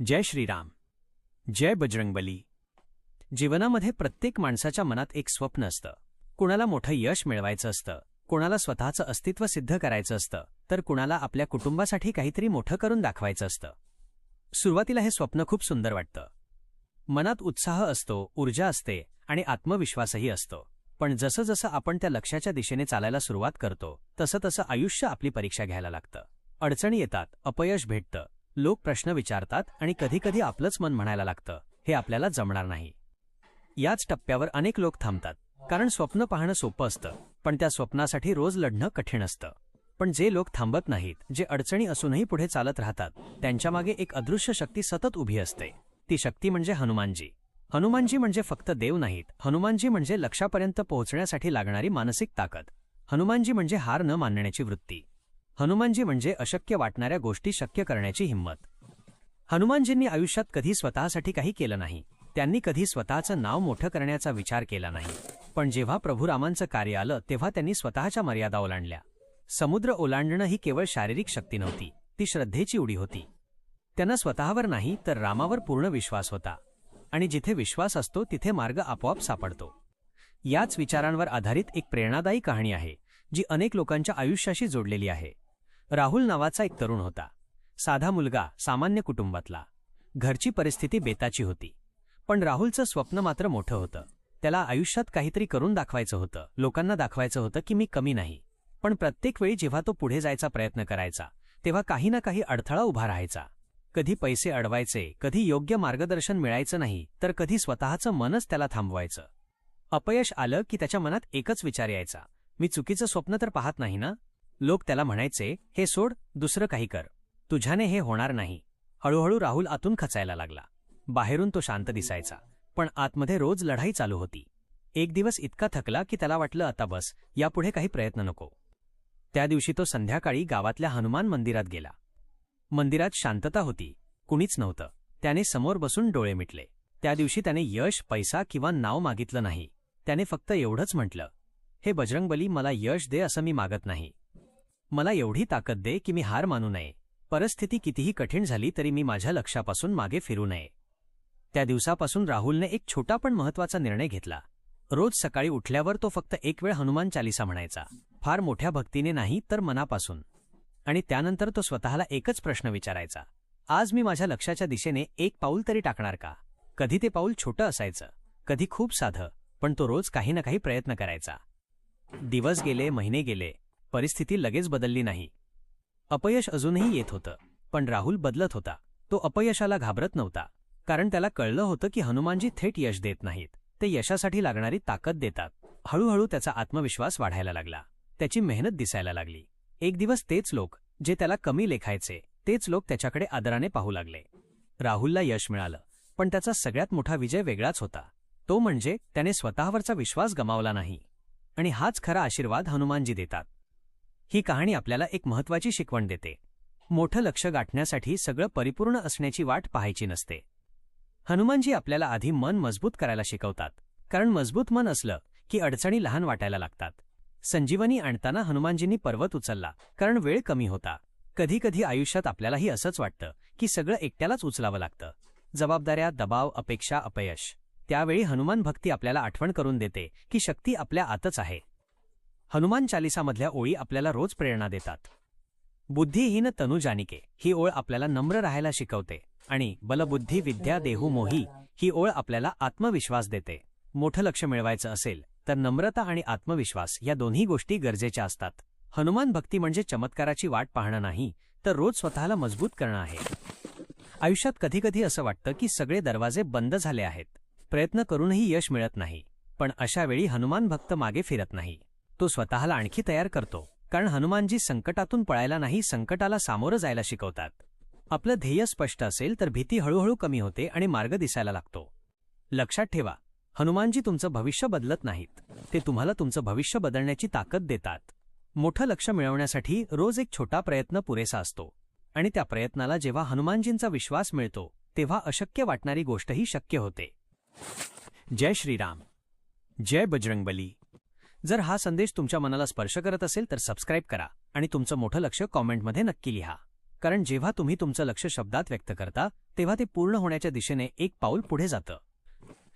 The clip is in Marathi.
जय श्रीराम. जय बजरंगबली. जीवनामध्ये प्रत्येक माणसाच्या मनात एक स्वप्न असतं. कुणाला मोठं यश मिळवायचं असतं, कुणाला स्वतःचं अस्तित्व सिद्ध करायचं असतं, तर कुणाला आपल्या कुटुंबासाठी काहीतरी मोठं करून दाखवायचं असतं. सुरुवातीला हे स्वप्न खूप सुंदर वाटतं. मनात उत्साह असतो, ऊर्जा असते आणि आत्मविश्वासही असतो. पण जसं जसं आपण त्या लक्ष्याच्या दिशेने चालायला सुरुवात करतो तसं तसं आयुष्य आपली परीक्षा घ्यायला लागतं. अडचणी येतात, अपयश भेटतं, लोक प्रश्न विचारतात आणि कधीकधी आपलंच मन म्हणायला लागतं, हे आपल्याला जमणार नाही. याच टप्प्यावर अनेक लोक थांबतात, कारण स्वप्न पाहणं सोपं असतं, पण त्या स्वप्नासाठी रोज लढणं कठीण असतं. पण जे लोक थांबत नाहीत, जे अडचणी असूनही पुढे चालत राहतात, त्यांच्यामागे एक अदृश्य शक्ती सतत उभी असते. ती शक्ती म्हणजे हनुमानजी. हनुमानजी म्हणजे फक्त देव नाहीत, हनुमानजी म्हणजे लक्ष्यापर्यंत पोहोचण्यासाठी लागणारी मानसिक ताकद. हनुमानजी म्हणजे हार न मानण्याची वृत्ती. हनुमानजी म्हणजे अशक्य वाटणाऱ्या गोष्टी शक्य करण्याची हिंमत. हनुमानजींनी आयुष्यात कधी स्वतःसाठी काही केलं नाही. त्यांनी कधी स्वतःचं नाव मोठं करण्याचा विचार केला नाही. पण जेव्हा प्रभू रामांचं कार्य आलं तेव्हा त्यांनी स्वतःच्या मर्यादा ओलांडल्या. समुद्र ओलांडणं ही केवळ शारीरिक शक्ती नव्हती, ती श्रद्धेची उडी होती. त्यांना स्वतःवर नाही तर रामावर पूर्ण विश्वास होता. आणि जिथे विश्वास असतो तिथे मार्ग आपोआप सापडतो. याच विचारांवर आधारित एक प्रेरणादायी कहाणी आहे, जी अनेक लोकांच्या आयुष्याशी जोडलेली आहे. राहुल नावाचा एक तरुण होता. साधा मुलगा, सामान्य कुटुंबातला. घरची परिस्थिती बेताची होती. पण राहुलचं स्वप्न मात्र मोठं होतं. त्याला आयुष्यात काहीतरी करून दाखवायचं होतं, लोकांना दाखवायचं होतं की मी कमी नाही. पण प्रत्येक वेळी जेव्हा तो पुढे जायचा प्रयत्न करायचा, तेव्हा काही ना काही अडथळा उभा राहायचा. कधी पैसे अडवायचे, कधी योग्य मार्गदर्शन मिळायचं नाही, तर कधी स्वतःचं मनच त्याला थांबवायचं. अपयश आलं की त्याच्या मनात एकच विचार यायचा, मी चुकीचं स्वप्न तर पाहत नाही ना. लोक त्याला म्हणायचे, हे सोड, दुसरं काही कर, तुझ्याने हे होणार नाही. हळूहळू राहुल आतून खचायला लागला. बाहेरून तो शांत दिसायचा, पण आतमध्ये रोज लढाई चालू होती. एक दिवस इतका थकला की त्याला वाटलं, आता बस, यापुढे काही प्रयत्न नको. त्या दिवशी तो संध्याकाळी गावातल्या हनुमान मंदिरात गेला. मंदिरात शांतता होती, कुणीच नव्हतं. त्याने समोर बसून डोळे मिटले. त्या दिवशी त्याने यश, पैसा किंवा नाव मागितलं नाही. त्याने फक्त एवढंच म्हटलं, हे बजरंगबली, मला यश दे असं मी मागत नाही. मला एवढी ताकद दे की मी हार मानू नये. परिस्थिती कितीही कठीण झाली तरी मी माझ्या लक्ष्यापासून मागे फिरू नये. त्या दिवसापासून राहुलने एक छोटा पण महत्त्वाचा निर्णय घेतला. रोज सकाळी उठल्यावर तो फक्त एक वेळ हनुमान चालीसा म्हणायचा. फार मोठ्या भक्तीने नाही तर मनापासून. आणि त्यानंतर तो स्वतःला एकच प्रश्न विचारायचा, आज मी माझ्या लक्ष्याच्या दिशेने एक पाऊल तरी टाकणार का. कधी ते पाऊल छोटं असायचं, कधी खूप साधं, पण तो रोज काही ना काही प्रयत्न करायचा. दिवस गेले, महिने गेले, परिस्थिती लगेच बदलली नाही. अपयश अजूनही येत होतं, पण राहुल बदलत होता. तो अपयशाला घाबरत नव्हता, कारण त्याला कळलं होतं की हनुमानजी थेट यश देत नाहीत, ते यशासाठी लागणारी ताकद देतात. हळूहळू त्याचा आत्मविश्वास वाढायला लागला, त्याची मेहनत दिसायला लागली. एक दिवस तेच लोक, जे त्याला कमी लेखायचे, तेच लोक त्याच्याकडे आदराने पाहू लागले. राहुलला यश मिळालं, पण त्याचा सगळ्यात मोठा विजय वेगळाच होता. तो म्हणजे त्याने स्वतःवरचा विश्वास गमावला नाही. आणि हाच खरा आशीर्वाद हनुमानजी देतात. ही कहाणी आपल्याला एक महत्त्वाची शिकवण देते. मोठं लक्ष्य गाठण्यासाठी सगळं परिपूर्ण असण्याची वाट पाहायची नसते. हनुमानजी आपल्याला आधी मन मजबूत करायला शिकवतात, कारण मजबूत मन असलं की अडचणी लहान वाटायला लागतात. संजीवनी आणताना हनुमानजींनी पर्वत उचलला, कारण वेळ कमी होता. कधीकधी आयुष्यात आपल्यालाही असंच वाटतं की सगळं एकट्यालाच उचलावं लागतं. जबाबदाऱ्या, दबाव, अपेक्षा, अपयश. त्यावेळी हनुमान भक्ती आपल्याला आठवण करून देते की शक्ती आपल्या आतच आहे. हनुमान चालिसामधल्या ओळी आपल्याला रोज प्रेरणा देतात. बुद्धिहीन तनु जानिके ही ओळ आपल्याला नम्र राहायला शिकवते. आणि बलबुद्धी विद्या देहू मोही ही ओळ आपल्याला आत्मविश्वास देते. मोठं लक्ष्य मिळवायचं असेल तर नम्रता आणि आत्मविश्वास या दोन्ही गोष्टी गरजेच्या असतात. हनुमान भक्ती म्हणजे चमत्काराची वाट पाहणं नाही, तर रोज स्वतःला मजबूत करणं आहे. आयुष्यात कधीकधी असं वाटतं की सगळे दरवाजे बंद झाले आहेत, प्रयत्न करूनही यश मिळत नाही. पण अशा वेळी हनुमान भक्त मागे फिरत नाही, तो स्वतःला आणखी तयार करतो. कारण हनुमानजी संकटातून पळायला नाही, संकटाला सामोरं जायला शिकवतात. आपलं ध्येय स्पष्ट असेल तर भीती हळूहळू कमी होते आणि मार्ग दिसायला लागतो. लक्षात ठेवा, हनुमानजी तुमचं भविष्य बदलत नाहीत, ते तुम्हाला तुमचं भविष्य बदलण्याची ताकद देतात. मोठं लक्ष्य मिळवण्यासाठी रोज एक छोटा प्रयत्न पुरेसा असतो. आणि त्या प्रयत्नाला जेव्हा हनुमानजींचा विश्वास मिळतो, तेव्हा अशक्य वाटणारी गोष्टही शक्य होते. जय श्रीराम. जय बजरंगबली. जर हा संदेश तुमच्या मनाला स्पर्श करत असेल तर सबस्क्राईब करा आणि तुमचं मोठं लक्ष्य कॉमेंटमध्ये नक्की लिहा. कारण जेव्हा तुम्ही तुमचं लक्ष शब्दात व्यक्त करता तेव्हा ते पूर्ण होण्याच्या दिशेने एक पाऊल पुढे जातं.